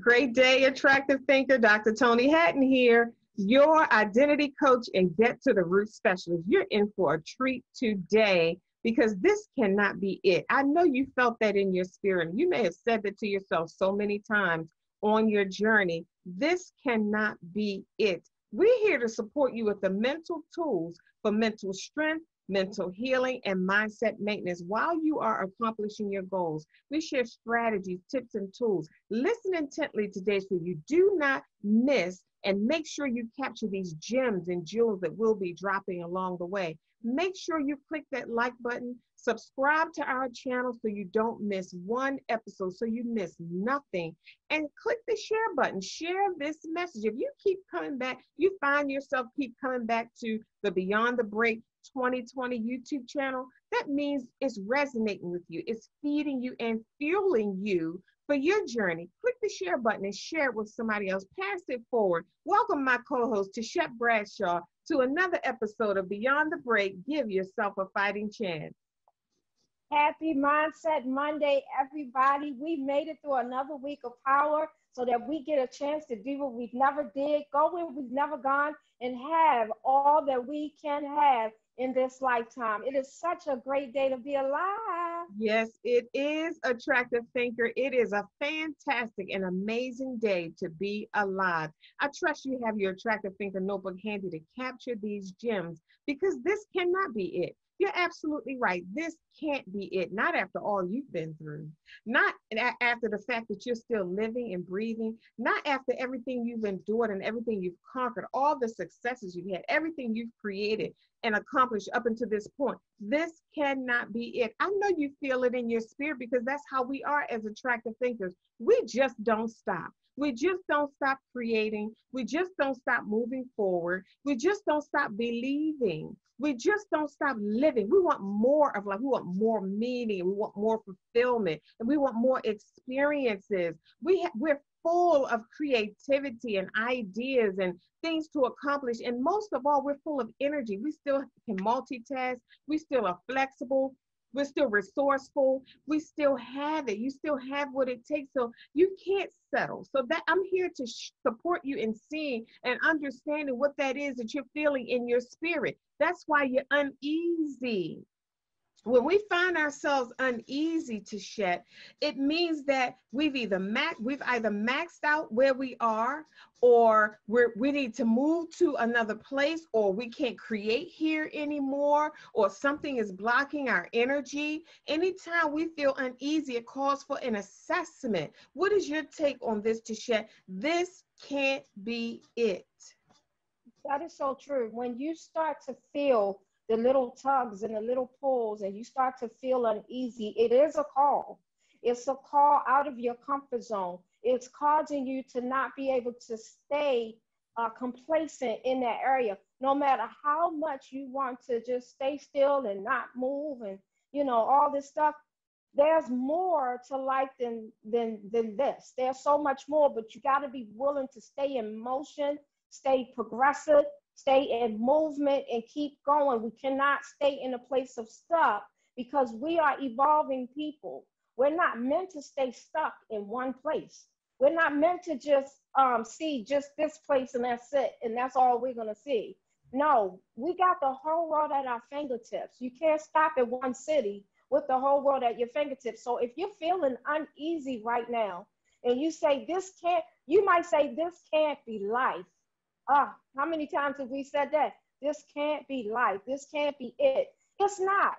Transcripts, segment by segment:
Great day, attractive thinker. Dr. Toni Hatton here, your identity coach and get to the root specialist. You're in for a treat today because this cannot be it. I know you felt that in your spirit. You may have said that to yourself so many times on your journey. This cannot be it. We're here to support you with the mental tools for mental strength, mental healing, and mindset maintenance while you are accomplishing your goals. We share strategies, tips, and tools. Listen intently today so you do not miss, and make sure you capture these gems and jewels that we'll be dropping along the way. Make sure you click that like button, subscribe to our channel so you don't miss one episode, so you miss nothing, and click the share button. Share this message. If you keep coming back, you find yourself keep coming back to the Beyond the Break 2020 YouTube channel, that means it's resonating with you. It's feeding you and fueling you for your journey. Click the share button and share it with somebody else. Pass it forward. Welcome my co-host, Tichet Bradshaw, to another episode of Beyond the Break. Give yourself a fighting chance. Happy Mindset Monday, everybody. We made it through another week of power so that we get a chance to do what we've never did, go where we've never gone, and have all that we can have in this lifetime. It is such a great day to be alive. Yes, it is, attractive thinker. It is a fantastic and amazing day to be alive. I trust you have your attractive thinker notebook handy to capture these gems, because this cannot be it. You're absolutely right. This can't be it. Not after all you've been through. Not after the fact that you're still living and breathing. Not after everything you've endured and everything you've conquered, all the successes you've had, everything you've created and accomplished up until this point. This cannot be it. I know you feel it in your spirit, because that's how we are as attractive thinkers. We just don't stop. We just don't stop creating. We just don't stop moving forward. We just don't stop believing. We just don't stop living. We want more of life. We want more meaning. We want more fulfillment. And we want more experiences. We're full of creativity and ideas and things to accomplish. And most of all, we're full of energy. We still can multitask. We still are flexible. We're still resourceful. We still have it. You still have what it takes. So you can't settle. So that I'm here to support you in seeing and understanding what that is that you're feeling in your spirit. That's why you're uneasy. When we find ourselves uneasy, Tichet, it means that we've either maxed out where we are, or we need to move to another place, or we can't create here anymore, or something is blocking our energy. Anytime we feel uneasy, it calls for an assessment. What is your take on this, Tichet? This can't be it. That is so true. When you start to feel the little tugs and the little pulls, and you start to feel uneasy, it is a call. It's a call out of your comfort zone. It's causing you to not be able to stay complacent in that area, no matter how much you want to just stay still and not move and, all this stuff. There's more to life than this. There's so much more, but you got to be willing to stay in motion, stay progressive, stay in movement, and keep going. We cannot stay in a place of stuck, because we are evolving people. We're not meant to stay stuck in one place. We're not meant to just see just this place and that's it, and that's all we're going to see. No, we got the whole world at our fingertips. You can't stop at one city with the whole world at your fingertips. So if you're feeling uneasy right now, and you say you might say this can't be life. How many times have we said that? This can't be life. This can't be it. It's not.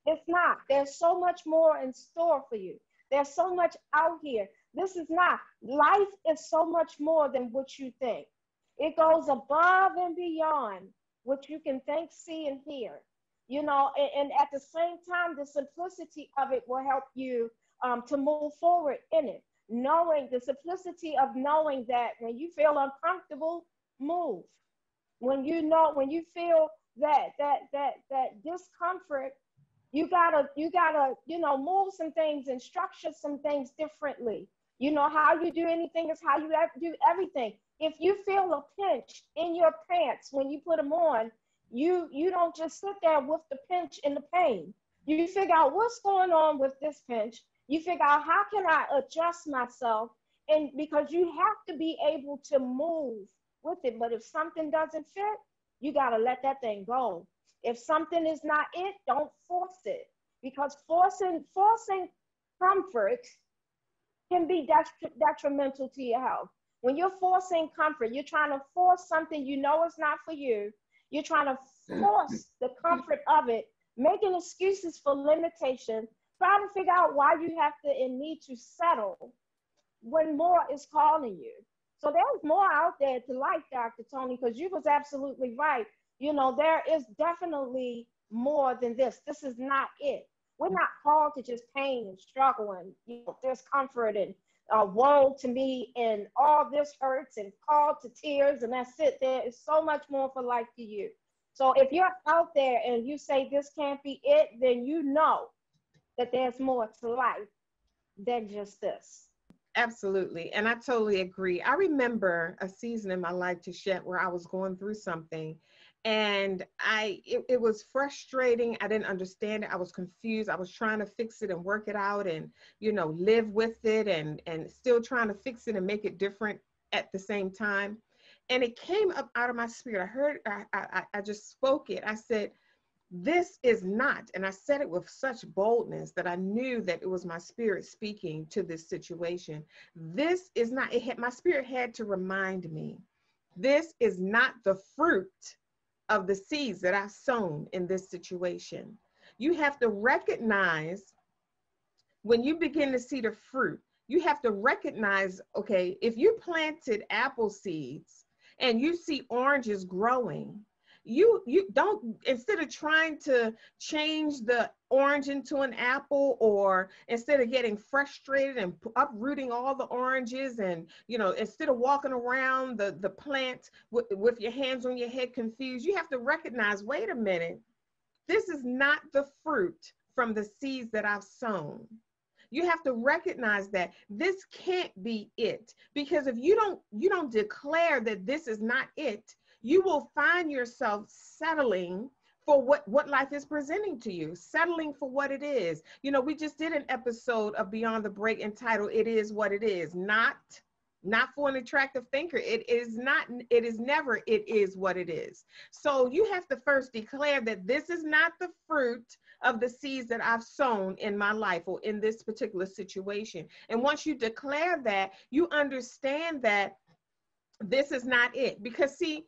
It's not. There's so much more in store for you. There's so much out here. This is not. Life is so much more than what you think. It goes above and beyond what you can think, see, and hear. And at the same time, the simplicity of it will help you to move forward in it. Knowing the simplicity of knowing that when you feel uncomfortable, move. When you feel that discomfort, you gotta move some things and structure some things differently. How you do anything is how you do everything. If you feel a pinch in your pants when you put them on, you don't just sit there with the pinch and the pain. You figure out what's going on with this pinch. You figure out how can I adjust myself And because you have to be able to move with it. But if something doesn't fit, you got to let that thing go. If something is not it, don't force it, because forcing comfort can be detrimental to your health. When you're forcing comfort, you're trying to force something you know is not for you. You're trying to force the comfort of it, making excuses for limitation, trying to figure out why you have to and need to settle when more is calling you. So there's more out there to life, Dr. Toni, because you was absolutely right. You know, there is definitely more than this. This is not it. We're not called to just pain and struggle and, you know, discomfort and woe to me and all this hurts and called to tears and that's it. There is so much more for life to you. So if you're out there and you say this can't be it, then you know that there's more to life than just this. Absolutely. And I totally agree. I remember a season in my life, Tichet, where I was going through something and it was frustrating. I didn't understand it. I was confused. I was trying to fix it and work it out and, you know, live with it and still trying to fix it and make it different at the same time. And it came up out of my spirit. I heard, I just spoke it. I said, this is not, and I said it with such boldness that I knew that it was my spirit speaking to this situation. This is not, my spirit had to remind me, this is not the fruit of the seeds that I've sown in this situation. You have to recognize when you begin to see the fruit, you have to recognize, okay, if you planted apple seeds and you see oranges growing, you don't, instead of trying to change the orange into an apple, or instead of getting frustrated and uprooting all the oranges and, you know, instead of walking around the plant with your hands on your head confused, you have to recognize, wait a minute, this is not the fruit from the seeds that I've sown. You have to recognize that this can't be it, because if you don't declare that this is not it, you will find yourself settling for what life is presenting to you, settling for what it is. You know, we just did an episode of Beyond the Break entitled "It Is What It Is." Not for an attractive thinker. It is not, it is never, it is what it is. So you have to first declare that this is not the fruit of the seeds that I've sown in my life or in this particular situation. And once you declare that, you understand that this is not it. Because see,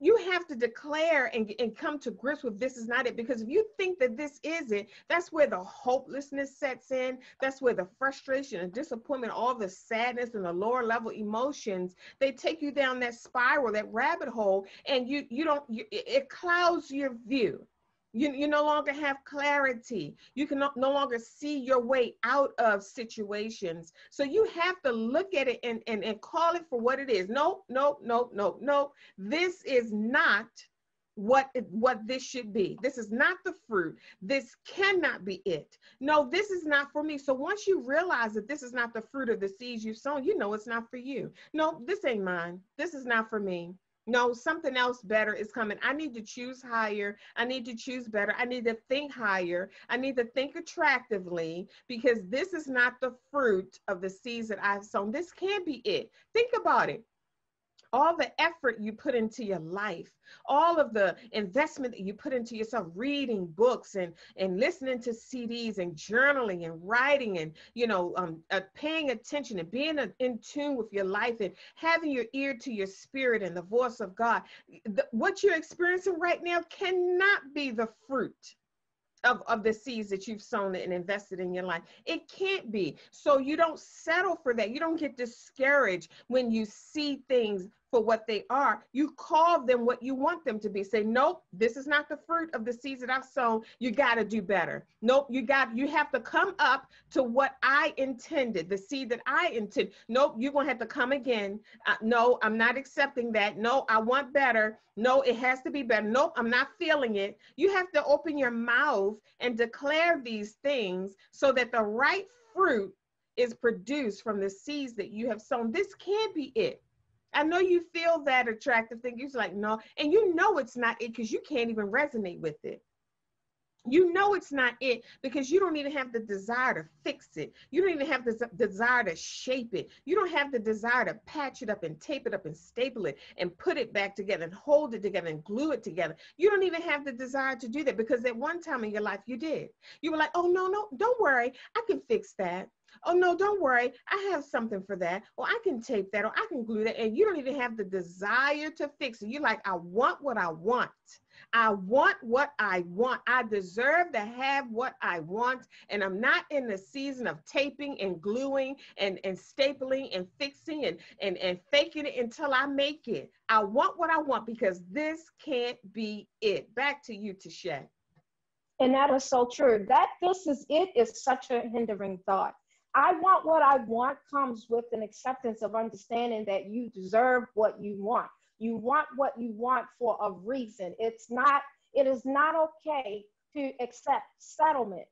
you have to declare and come to grips with this is not it. Because if you think that this is it, that's where the hopelessness sets in. That's where the frustration and disappointment, all the sadness and the lower level emotions, they take you down that spiral, that rabbit hole, and it clouds your view. You no longer have clarity. You can no longer see your way out of situations. So you have to look at it and call it for what it is. No, no, no, no, no. This is not what this should be. This is not the fruit. This cannot be it. No, this is not for me. So once you realize that this is not the fruit of the seeds you've sown, you know it's not for you. No, this ain't mine. This is not for me. No, something else better is coming. I need to choose higher. I need to choose better. I need to think higher. I need to think attractively, because this is not the fruit of the seeds that I've sown. This can't be it. Think about it. All the effort you put into your life, all of the investment that you put into yourself, reading books and listening to CDs and journaling and writing and, you know, paying attention and being in tune with your life and having your ear to your spirit and the voice of God. What you're experiencing right now cannot be the fruit of the seeds that you've sown and invested in your life. It can't be. So you don't settle for that. You don't get discouraged when you see things for what they are. You call them what you want them to be. Say, nope, this is not the fruit of the seeds that I've sown. You got to do better. Nope, you have to come up to what I intended, the seed that I intended. Nope, you're going to have to come again. No, I'm not accepting that. No, I want better. No, it has to be better. Nope, I'm not feeling it. You have to open your mouth and declare these things so that the right fruit is produced from the seeds that you have sown. This can't be it. I know you feel that attractive thing. You're like, no, and you know it's not it because you can't even resonate with it. You know it's not it because you don't even have the desire to fix it. You don't even have the desire to shape it. You don't have the desire to patch it up and tape it up and staple it and put it back together and hold it together and glue it together. You don't even have the desire to do that because at one time in your life you did. You were like, oh, no, no, don't worry. I can fix that. Oh, no, don't worry. I have something for that. Or I can tape that or I can glue that. And you don't even have the desire to fix it. You're like, I want what I want. I want what I want. I deserve to have what I want. And I'm not in the season of taping and gluing and stapling and fixing and faking it until I make it. I want what I want because this can't be it. Back to you, Tichet. And that is so true. That this is it is such a hindering thought. I want what I want comes with an acceptance of understanding that you deserve what you want. You want what you want for a reason. It is not okay to accept settlement.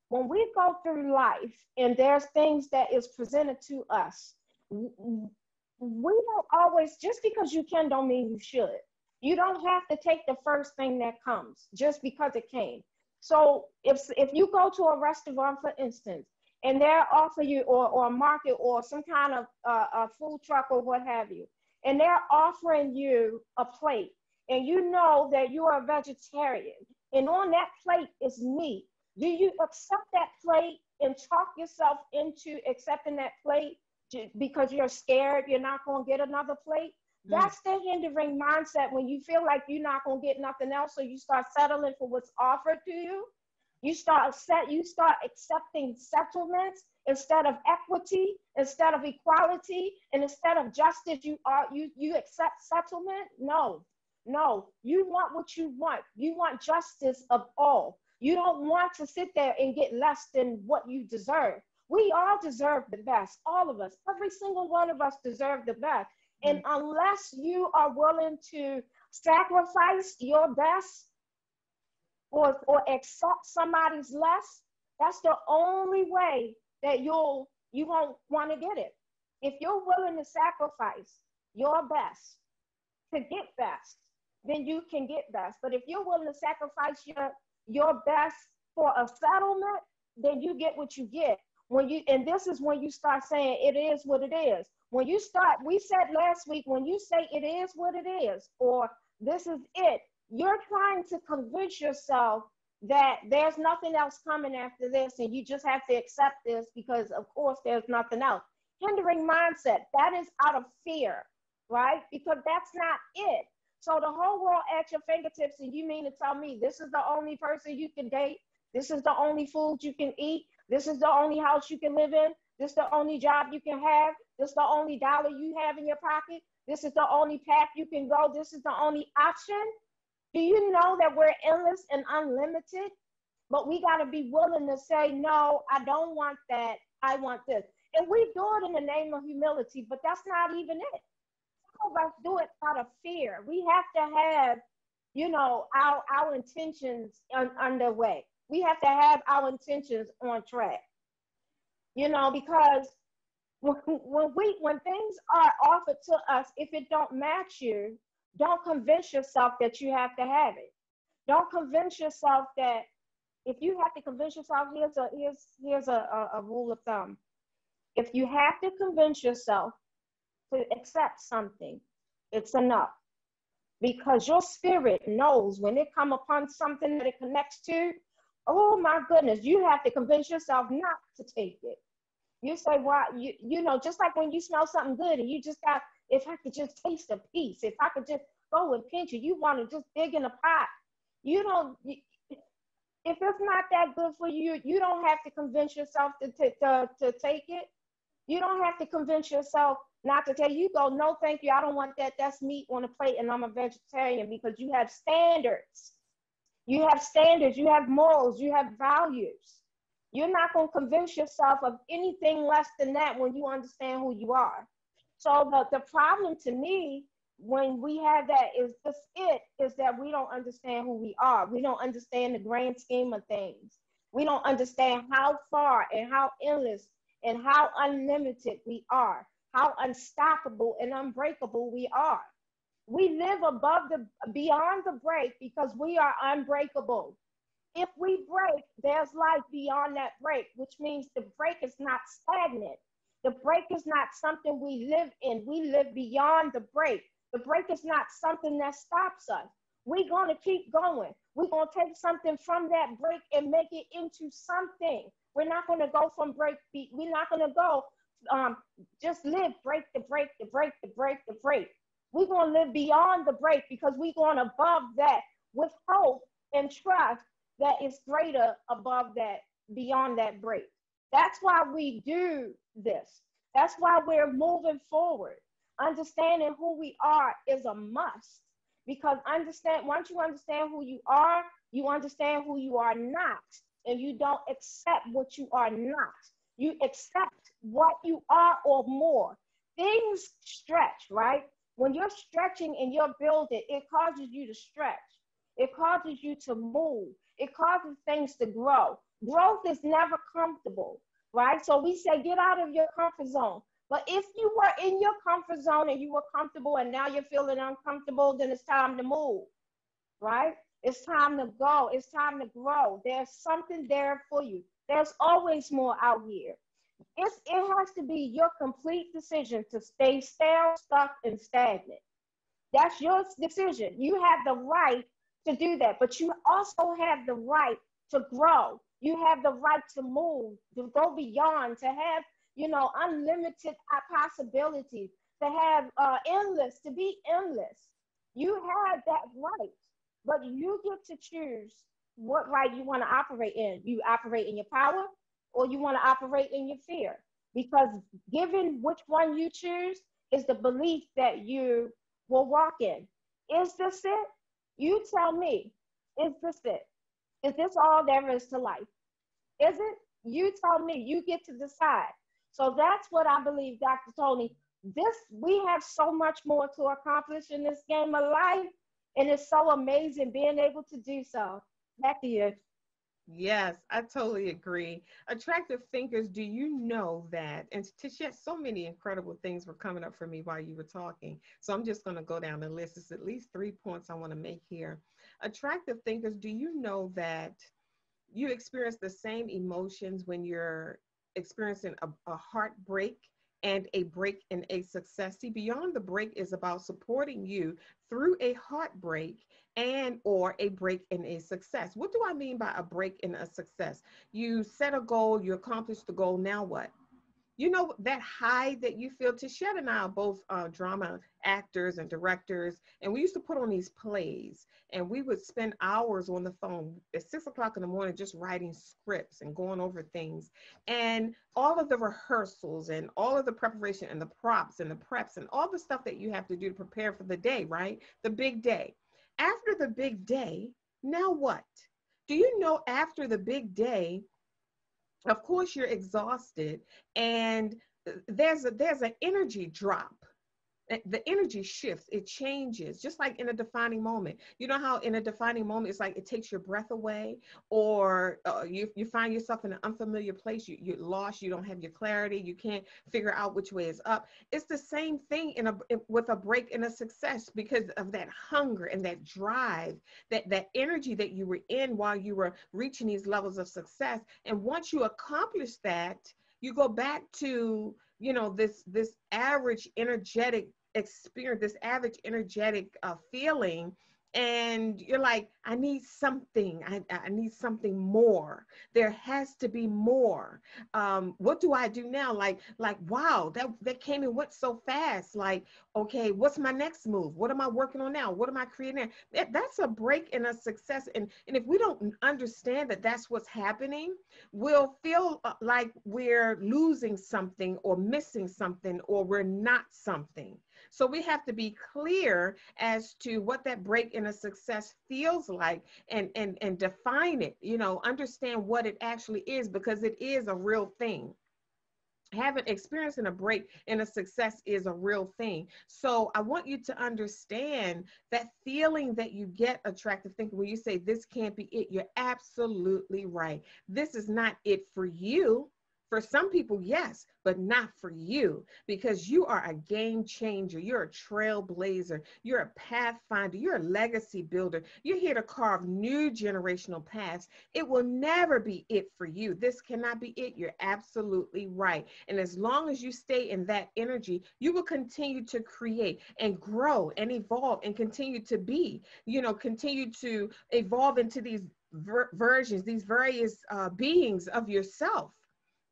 When we go through life and there's things that is presented to us, we don't always, just because you can don't mean you should. You don't have to take the first thing that comes just because it came. So if you go to a restaurant, for instance, and they're offer you, or a market or some kind of a food truck or what have you, and they're offering you a plate, and you know that you are a vegetarian, and on that plate is meat, do you accept that plate and talk yourself into accepting that plate because you're scared you're not going to get another plate? That's the hindering mindset when you feel like you're not going to get nothing else, so you start settling for what's offered to you. You start accepting settlements instead of equity, instead of equality, and instead of justice. You accept settlement. No, no. You want what you want. You want justice of all. You don't want to sit there and get less than what you deserve. We all deserve the best. All of us. Every single one of us deserve the best. And unless you are willing to sacrifice your best or accept somebody's less, that's the only way that you won't want to get it. If you're willing to sacrifice your best to get best, then you can get best. But if you're willing to sacrifice your best for a settlement, then you get what you get. And this is when you start saying it is what it is. When you start, we said last week, when you say it is what it is, or this is it, you're trying to convince yourself that there's nothing else coming after this, and you just have to accept this because, of course, there's nothing else. Hindering mindset, that is out of fear, right? Because that's not it. So the whole world at your fingertips, and you mean to tell me this is the only person you can date? This is the only food you can eat? This is the only house you can live in? This is the only job you can have? This is the only dollar you have in your pocket? This is the only path you can go? This is the only option? Do you know that we're endless and unlimited? But we got to be willing to say, no, I don't want that. I want this. And we do it in the name of humility, but that's not even it. Some of us do it out of fear. We have to have, our intentions underway. We have to have our intentions on track, because when things are offered to us, if it don't match you, don't convince yourself that you have to have it. Don't convince yourself that if you have to convince yourself, here's a rule of thumb. If you have to convince yourself to accept something, it's enough. Because your spirit knows when it come upon something that it connects to, oh my goodness, you have to convince yourself not to take it. You say, well, just like when you smell something good and you just got, if I could just taste a piece, if I could just go and pinch it, you want to just dig in a pot. If it's not that good for you, you don't have to convince yourself to take it. You don't have to convince yourself not to take it. You go, no, thank you. I don't want that. That's meat on a plate and I'm a vegetarian, because you have standards. You have standards, you have morals, you have values. You're not going to convince yourself of anything less than that when you understand who you are. So the problem to me when we have that is that we don't understand who we are. We don't understand the grand scheme of things. We don't understand how far and how endless and how unlimited we are, how unstoppable and unbreakable we are. We live beyond the break because we are unbreakable. If we break, there's life beyond that break, which means the break is not stagnant. The break is not something we live in. We live beyond the break. The break is not something that stops us. We're going to keep going. We're going to take something from that break and make it into something. We're not going to go from break. We're not going to go just live break the break, the break, the break, the break. We're going to live beyond the break because we're going above that with hope and trust that is greater above that, beyond that break. That's why we do this. That's why we're moving forward. Understanding who we are is a must, because once you understand who you understand who you are not, and you don't accept what you are not. You accept what you are or more. Things stretch, right? When you're stretching and you're building, it causes you to stretch. It causes you to move. It causes things to grow. Growth is never comfortable, right? So we say, get out of your comfort zone. But if you were in your comfort zone and you were comfortable and now you're feeling uncomfortable, then it's time to move, right? It's time to go. It's time to grow. There's something there for you. There's always more out here. It has to be your complete decision to stay stale, stuck, and stagnant. That's your decision. You have the right to do that, but you also have the right to grow. You have the right to move, to go beyond, to have, unlimited possibilities, to have to be endless. You have that right, but you get to choose what right you want to operate in. You operate in your power, or you want to operate in your fear, because given which one you choose is the belief that you will walk in. Is this it? You tell me, is this it? Is this all there is to life? Is it? You tell me. You get to decide. So that's what I believe, Dr. Toni. We have so much more to accomplish in this game of life, and it's so amazing being able to do so. Back to you. Yes, I totally agree. Attractive thinkers, do you know that? And Tichet, so many incredible things were coming up for me while you were talking. So I'm just going to go down the list. It's at least 3 points I want to make here. Attractive thinkers, do you know that you experience the same emotions when you're experiencing a heartbreak and a break in a success? See, beyond the break is about supporting you through a heartbreak and or a break in a success. What do I mean by a break in a success? You set a goal, you accomplish the goal, now what? You know, that high that you feel. Tichet and I are both drama actors and directors, and we used to put on these plays, and we would spend hours on the phone at 6 o'clock in the morning just writing scripts and going over things, and all of the rehearsals and all of the preparation and the props and the preps and all the stuff that you have to do to prepare for the day, right? The big day. After the big day, now what? Do you know after the big day, of course you're exhausted, and there's an energy drop. The energy shifts, it changes, just like in a defining moment. You know how in a defining moment it's like it takes your breath away, or you find yourself in an unfamiliar place, you're lost, you don't have your clarity, you can't figure out which way is up. It's the same thing with a break in a success, because of that hunger and that drive, that energy that you were in while you were reaching these levels of success. And once you accomplish that, you go back to, this average energetic experience, this average energetic feeling, and you're like, I need something. I need something more. There has to be more. What do I do now? Like, wow, that came and went so fast. Like, okay, what's my next move? What am I working on now? What am I creating now? That's a break in a success. And if we don't understand that that's what's happening, we'll feel like we're losing something or missing something, or we're not something. So we have to be clear as to what that break in a success feels like, and define it, understand what it actually is, because it is a real thing. Having experiencing a break in a success is a real thing. So I want you to understand that feeling that you get, attractive thinking, when you say this can't be it, you're absolutely right. This is not it for you. For some people, yes, but not for you, because you are a game changer. You're a trailblazer. You're a pathfinder. You're a legacy builder. You're here to carve new generational paths. It will never be it for you. This cannot be it. You're absolutely right. And as long as you stay in that energy, you will continue to create and grow and evolve and continue to be, continue to evolve into these versions, these various beings of yourself,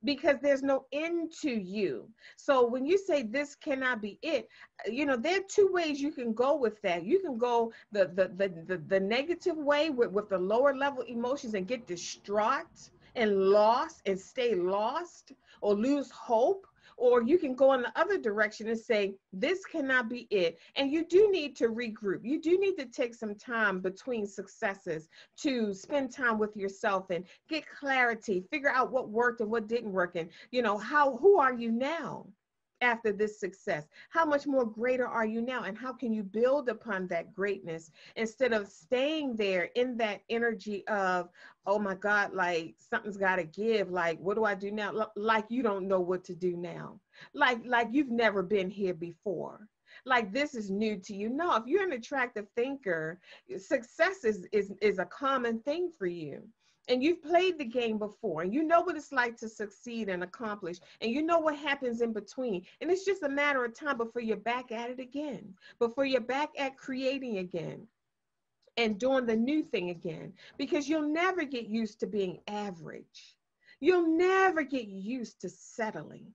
because there's no end to you. So when you say this cannot be it, there are two ways you can go with that. You can go the negative way with the lower level emotions and get distraught and lost and stay lost or lose hope. Or you can go in the other direction and say, this cannot be it. And you do need to regroup. You do need to take some time between successes to spend time with yourself and get clarity, figure out what worked and what didn't work. And, who are you now after this success? How much more greater are you now? And how can you build upon that greatness instead of staying there in that energy of, oh my God, like something's got to give. Like, what do I do now? Like you don't know what to do now. Like you've never been here before. Like this is new to you. No, if you're an attractive thinker, success is a common thing for you. And you've played the game before, and you know what it's like to succeed and accomplish, and you know what happens in between. And it's just a matter of time before you're back at it again, before you're back at creating again and doing the new thing again, because you'll never get used to being average. You'll never get used to settling.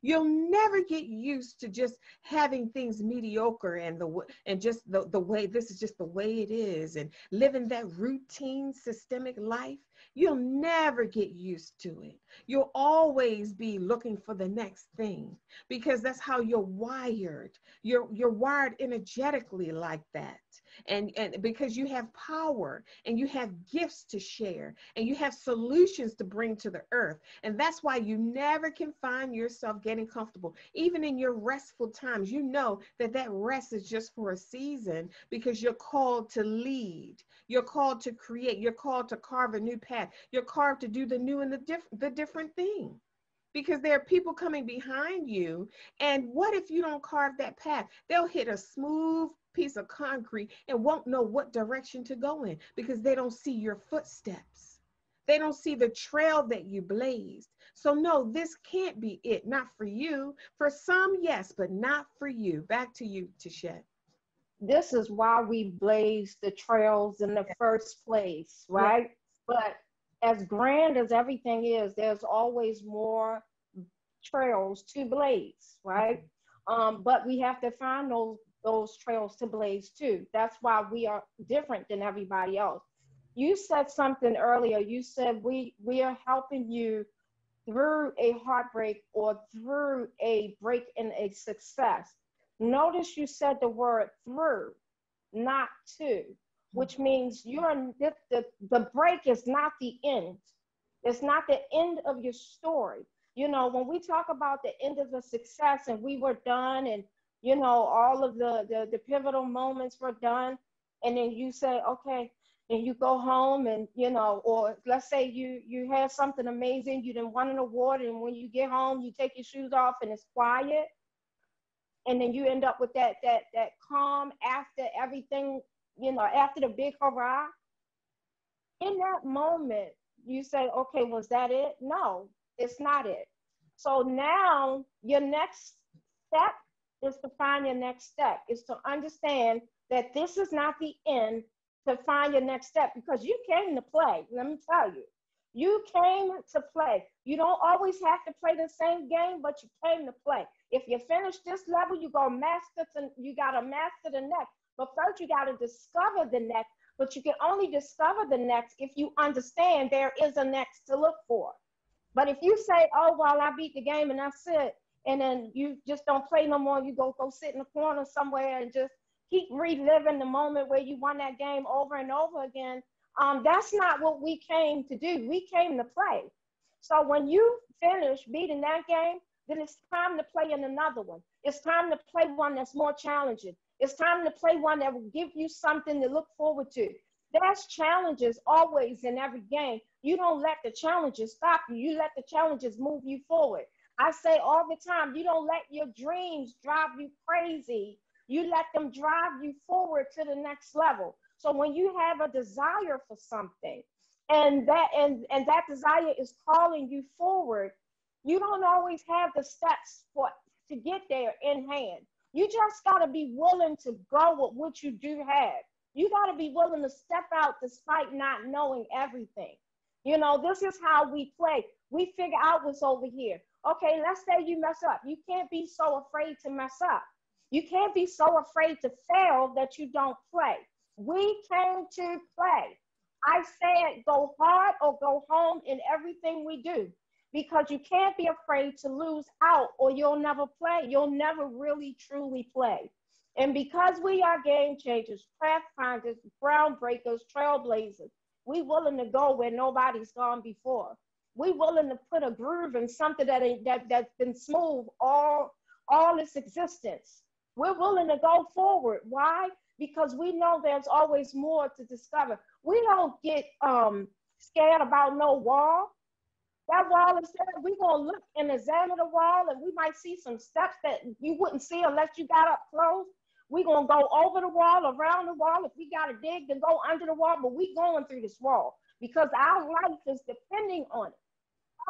You'll never get used to just having things mediocre and just the way this is just the way it is, and living that routine systemic life. You'll never get used to it. You'll always be looking for the next thing, because that's how you're wired. You're wired energetically like that. And because you have power and you have gifts to share and you have solutions to bring to the earth. And that's why you never can find yourself getting comfortable. Even in your restful times, you know that rest is just for a season, because you're called to lead. You're called to create. You're called to carve a new path. You're called to do the new and the different thing. Because there are people coming behind you. And what if you don't carve that path? They'll hit a smooth piece of concrete and won't know what direction to go in, because they don't see your footsteps. They don't see the trail that you blazed. So no, this can't be it. Not for you. For some, yes, but not for you. Back to you, Tichet. This is why we blaze the trails in the first place, right? Yeah. But as grand as everything is, there's always more trails to blaze, right? But we have to find those trails to blaze too. That's why we are different than everybody else. You said something earlier. You said we are helping you through a heartbreak or through a break in a success. Notice you said the word through, not to, which means the break is not the end. It's not the end of your story. When we talk about the end of the success and we were done, and all of the pivotal moments were done, and then you say, okay, and you go home and, or let's say you had something amazing, you didn't win an award, and when you get home, you take your shoes off and it's quiet. And then you end up with that calm after everything, after the big hurrah. In that moment, you say, okay, was that it? No, it's not it. So now your next step is to find your next step, is to understand that this is not the end, to find your next step, because you came to play. Let me tell you, you came to play. You don't always have to play the same game, but you came to play. If you finish this level, you gotta master the next. But first you gotta discover the next, but you can only discover the next if you understand there is a next to look for. But if you say, oh, well, I beat the game and that's it, and then you just don't play no more, you go sit in the corner somewhere and just keep reliving the moment where you won that game over and over again, that's not what we came to do. We came to play. So when you finish beating that game, then it's time to play in another one. It's time to play one that's more challenging. It's time to play one that will give you something to look forward to. There's challenges always in every game, You don't let the challenges stop you. You let the challenges move you forward. I say all the time, you don't let your dreams drive you crazy. You let them drive you forward to the next level. So when you have a desire for something, and that desire is calling you forward, you don't always have the steps for to get there in hand. You just got to be willing to go with what you do have. You got to be willing to step out despite not knowing everything. You know, this is how we play. We figure out what's over here. Okay, let's say you mess up. You can't be so afraid to mess up. You can't be so afraid to fail that you don't play. We came to play. I said go hard or go home in everything we do, because you can't be afraid to lose out or you'll never play. You'll never really truly play. And because we are game changers, pathfinders, groundbreakers, trailblazers, we willing to go where nobody's gone before. We willing to put a groove in something that's been smooth all its existence. We're willing to go forward. Why? Because we know there's always more to discover. We don't get scared about no wall. That wall is there. We're going to look and examine the wall, and we might see some steps that you wouldn't see unless you got up close. We're going to go over the wall, around the wall. If we got to dig, then go under the wall. But we going through this wall because our life is depending on it.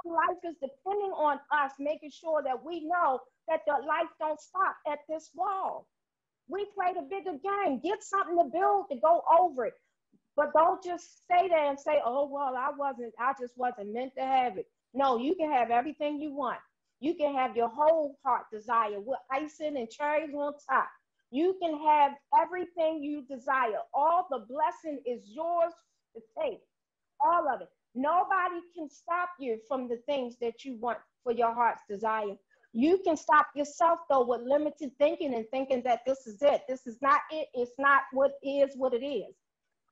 Our life is depending on us making sure that we know that the life don't stop at this wall. We play the bigger game. Get something to build to go over it. But don't just stay there and say, oh, well, I just wasn't meant to have it. No, you can have everything you want. You can have your whole heart desire with icing and cherries on top. You can have everything you desire. All the blessing is yours to take. All of it. Nobody can stop you from the things that you want for your heart's desire. You can stop yourself, though, with limited thinking and thinking that this is it. This is not it. It's not what it is.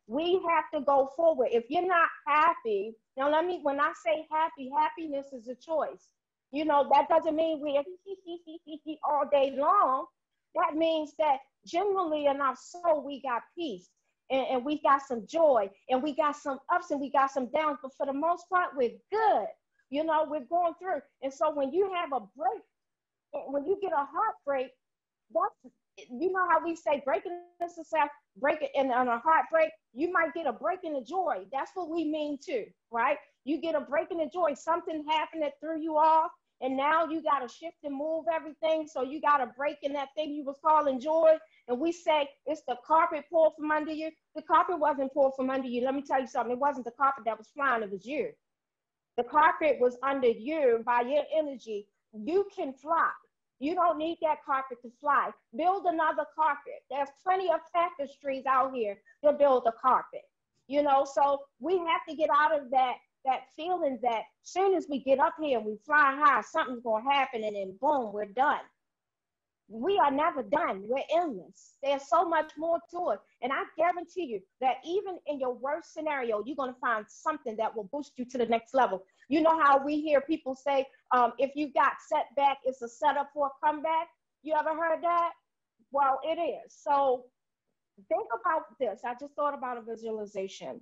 We have to go forward. If you're not happy, now when I say happy, happiness is a choice. You know, that doesn't mean we're all day long. That means that generally in our soul, we got peace and we got some joy and we got some ups and we got some downs. But for the most part, we're good. You know, we're going through. And so when you have a break, when you get a heartbreak, that's, you know how we say breaking is a break it and on a heartbreak, you might get a break in the joy. That's what we mean too, right? You get a break in the joy. Something happened that threw you off, and now you got to shift and move everything. So you got a break in that thing you was calling joy. And we say it's the carpet pulled from under you. The carpet wasn't pulled from under you. Let me tell you something. It wasn't the carpet that was flying. It was you. The carpet was under you by your energy. You can fly. You don't need that carpet to fly. Build another carpet. There's plenty of tapestries out here to build a carpet. You know, so we have to get out of that feeling that as soon as we get up here and we fly high, something's going to happen and then boom, we're done. We are never done. We're endless. There's so much more to it. And I guarantee you that even in your worst scenario, you're going to find something that will boost you to the next level. You know how we hear people say, if you got setback, it's a setup for a comeback. You ever heard that? Well, it is. So think about this. I just thought about a visualization.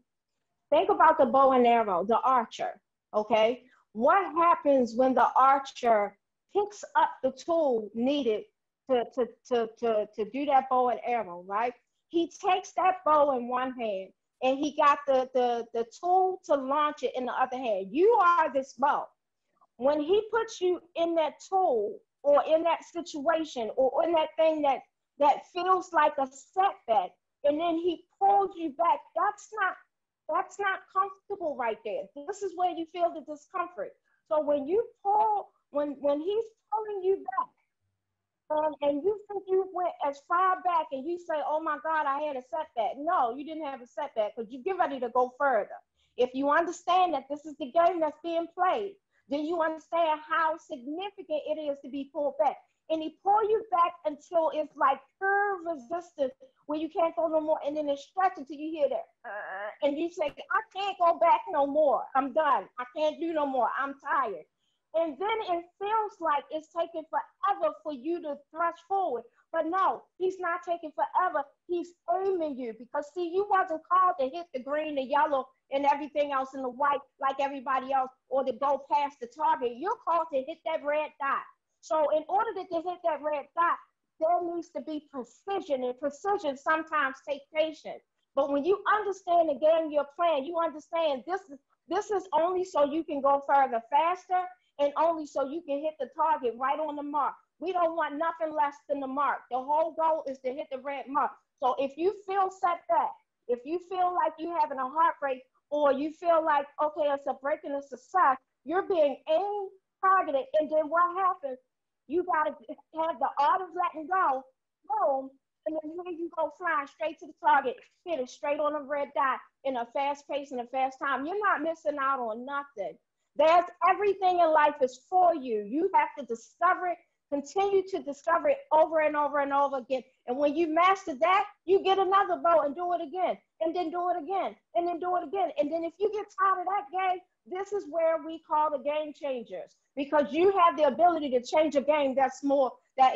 Think about the bow and arrow, the archer, okay? What happens when the archer picks up the tool needed to do that bow and arrow, right? He takes that bow in one hand and he got the tool to launch it in the other hand. You are this bow. When he puts you in that tool or in that situation or in that thing that feels like a setback, and then he pulls you back, that's not comfortable right there. This is where you feel the discomfort. So when you pull, when he's pulling you back, and you think you went as far back and you say, oh my God, I had a setback. No, you didn't have a setback because you get ready to go further. If you understand that this is the game that's being played, then you understand how significant it is to be pulled back. And he pull you back until it's like pure resistance where you can't go no more. And then it stretches until you hear that. And you say, I can't go back no more. I'm done. I can't do no more. I'm tired. And then it feels like it's taking forever for you to thrust forward. But no, he's not taking forever. He's aiming you because, see, you wasn't called to hit the green, the yellow, and everything else in the white like everybody else, or to go past the target. You're called to hit that red dot. So in order to hit that red dot, there needs to be precision, and precision sometimes takes patience. But when you understand the game you're playing, you understand this is only so you can go further faster, and only so you can hit the target right on the mark. We don't want nothing less than the mark. The whole goal is to hit the red mark. So if you feel set back, if you feel like you're having a heartbreak, or you feel like, okay, it's a break and a success, you're being aimed, targeted, and then what happens? You got to have the art of letting go, boom, and then here you go flying straight to the target, hit it straight on the red dot in a fast pace and a fast time. You're not missing out on nothing. There's everything in life is for you. You have to discover it, continue to discover it over and over and over again. And when you master that, you get another bow and do it again, and then do it again, and then do it again. And then if you get tired of that game, this is where we call the game changers, because you have the ability to change a game that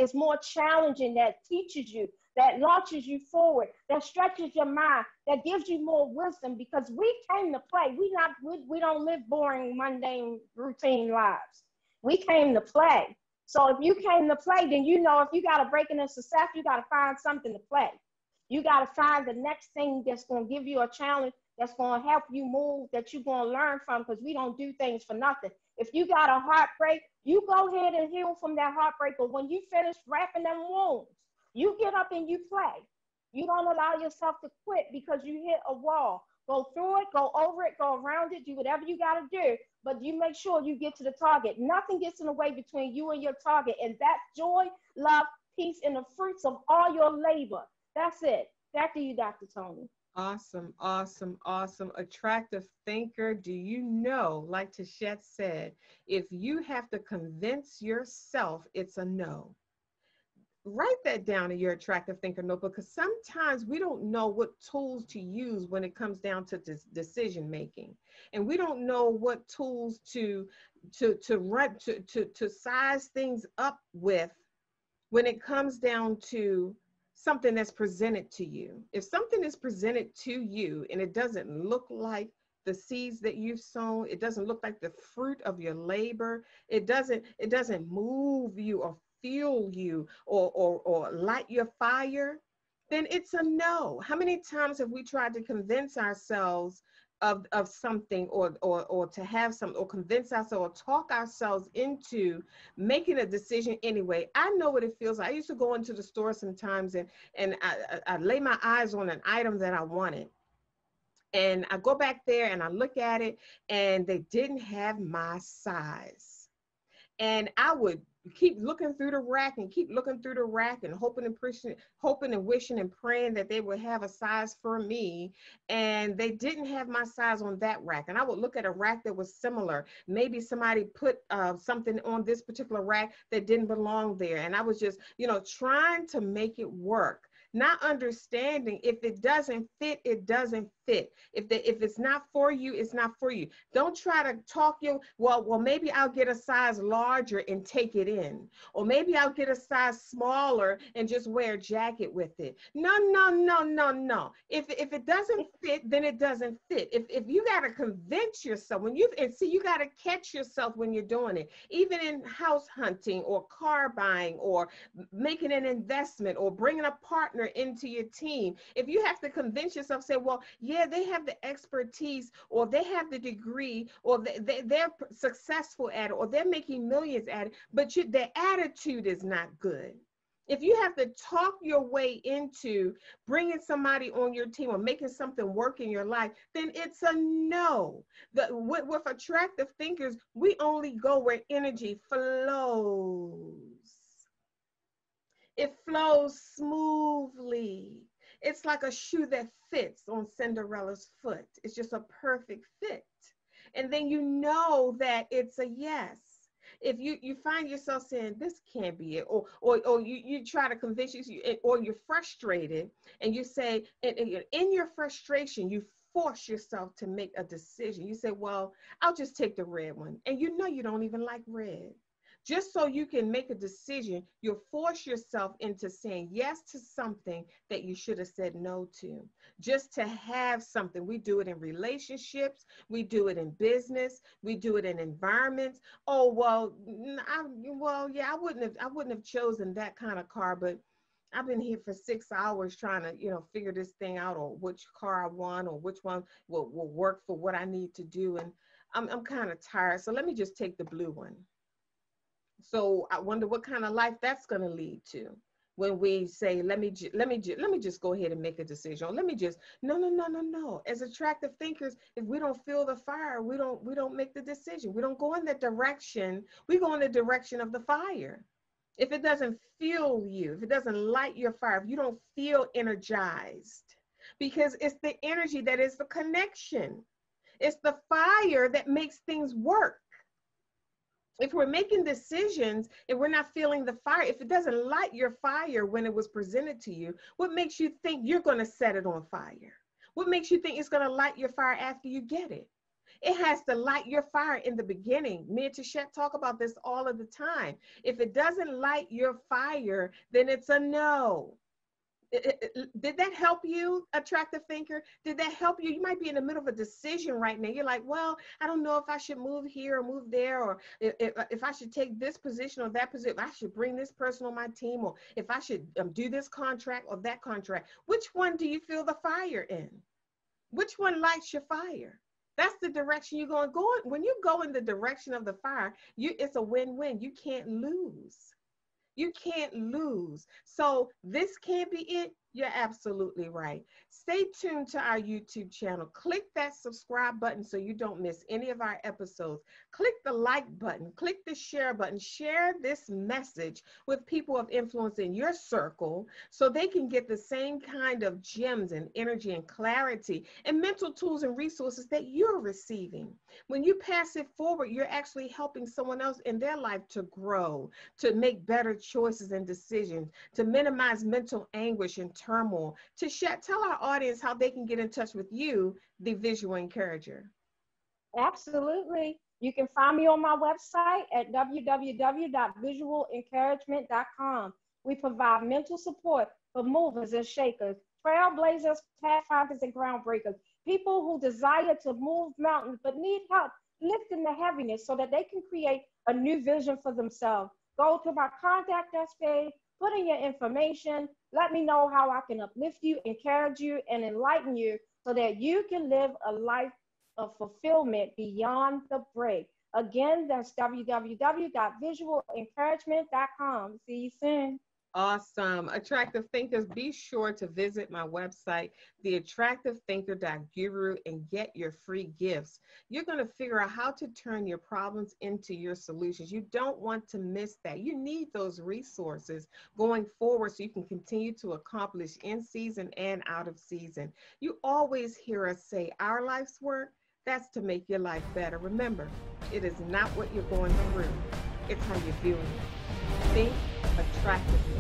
is more challenging, that teaches you, that launches you forward, that stretches your mind, that gives you more wisdom, because we came to play. We don't live boring, mundane, routine lives. We came to play. So if you came to play, then you know if you got a break in a success, you got to find something to play. You got to find the next thing that's going to give you a challenge, that's going to help you move, that you're going to learn from, because we don't do things for nothing. If you got a heartbreak, you go ahead and heal from that heartbreak. But when you finish wrapping them wounds, you get up and you play. You don't allow yourself to quit because you hit a wall. Go through it, go over it, go around it, do whatever you got to do. But you make sure you get to the target. Nothing gets in the way between you and your target. And that joy, love, peace, and the fruits of all your labor. That's it. Back to you, Dr. Toni. Awesome, awesome, awesome. Attractive thinker. Do you know, like Tichet said, if you have to convince yourself it's a no, write that down in your attractive thinker notebook, because sometimes we don't know what tools to use when it comes down to decision making, and we don't know what tools to size things up with when it comes down to something that's presented to you. If something is presented to you and it doesn't look like the seeds that you've sown, it doesn't look like the fruit of your labor, it doesn't move you or fuel you or light your fire, then it's a no. How many times have we tried to convince ourselves of something, or to have some, or convince ourselves or talk ourselves into making a decision anyway? I know what it feels like. I used to go into the store sometimes and I lay my eyes on an item that I wanted. And I go back there and I look at it and they didn't have my size. And I would keep looking through the rack and keep looking through the rack and hoping and wishing and praying that they would have a size for me. And they didn't have my size on that rack. And I would look at a rack that was similar. Maybe somebody put something on this particular rack that didn't belong there. And I was just, trying to make it work. Not understanding, if it doesn't fit, it doesn't fit. If it's not for you, it's not for you. Don't try to talk well, maybe I'll get a size larger and take it in. Or maybe I'll get a size smaller and just wear a jacket with it. No, no, no, no, no. If it doesn't fit, then it doesn't fit. If you got to convince yourself, you got to catch yourself when you're doing it. Even in house hunting or car buying or making an investment or bringing a partner into your team, if you have to convince yourself, say, well, yeah, they have the expertise, or they have the degree, or they're successful at it, or they're making millions at it, but their attitude is not good. If you have to talk your way into bringing somebody on your team or making something work in your life, then it's a no. With attractive thinkers, we only go where energy flows. It flows smoothly. It's like a shoe that fits on Cinderella's foot. It's just a perfect fit. And then you know that it's a yes. If you find yourself saying, this can't be it, or you try to convince you, or you're frustrated, and you say, and in your frustration, you force yourself to make a decision. You say, well, I'll just take the red one. And you know you don't even like red. Just so you can make a decision, you'll force yourself into saying yes to something that you should have said no to. Just to have something. We do it in relationships, we do it in business, we do it in environments. Oh, well, yeah, I wouldn't have chosen that kind of car, but I've been here for 6 hours trying to, figure this thing out, or which car I want, or which one will work for what I need to do. And I'm kind of tired. So let me just take the blue one. So I wonder what kind of life that's going to lead to when we say, let me just go ahead and make a decision. Or let me just, no. As attractive thinkers, if we don't feel the fire, we don't make the decision. We don't go in that direction. We go in the direction of the fire. If it doesn't fuel you, if it doesn't light your fire, if you don't feel energized, because it's the energy that is the connection. It's the fire that makes things work. If we're making decisions, if we're not feeling the fire, if it doesn't light your fire when it was presented to you, what makes you think you're going to set it on fire? What makes you think it's going to light your fire after you get it? It has to light your fire in the beginning. Me and Tichet talk about this all of the time. If it doesn't light your fire, then it's a no. Did that help you, attractive thinker? Did that help you? You might be in the middle of a decision right now. You're like, well, I don't know if I should move here or move there, or if I should take this position or that position, if I should bring this person on my team, or if I should do this contract or that contract. Which one do you feel the fire in? Which one lights your fire? That's the direction you're going to go in. When you go in the direction of the fire, it's a win-win. You can't lose. You can't lose. So this can't be it. You're absolutely right. Stay tuned to our YouTube channel. Click that subscribe button so you don't miss any of our episodes. Click the like button. Click the share button. Share this message with people of influence in your circle so they can get the same kind of gems and energy and clarity and mental tools and resources that you're receiving. When you pass it forward, you're actually helping someone else in their life to grow, to make better choices and decisions, to minimize mental anguish and turmoil. Tell our audience how they can get in touch with you, the Visual Encourager. Absolutely. You can find me on my website at www.visualencouragement.com. We provide mental support for movers and shakers, trailblazers, pathfinders, and groundbreakers, people who desire to move mountains but need help lifting the heaviness so that they can create a new vision for themselves. Go to my contact us page, put in your information, let me know how I can uplift you, encourage you, and enlighten you so that you can live a life of fulfillment beyond the break. Again, that's www.visualencouragement.com. See you soon. Awesome. Attractive thinkers, be sure to visit my website, theattractivethinker.guru, and get your free gifts. You're going to figure out how to turn your problems into your solutions. You don't want to miss that. You need those resources going forward so you can continue to accomplish in season and out of season. You always hear us say, our life's work, that's to make your life better. Remember, it is not what you're going through. It's how you're viewing it. Think attractively.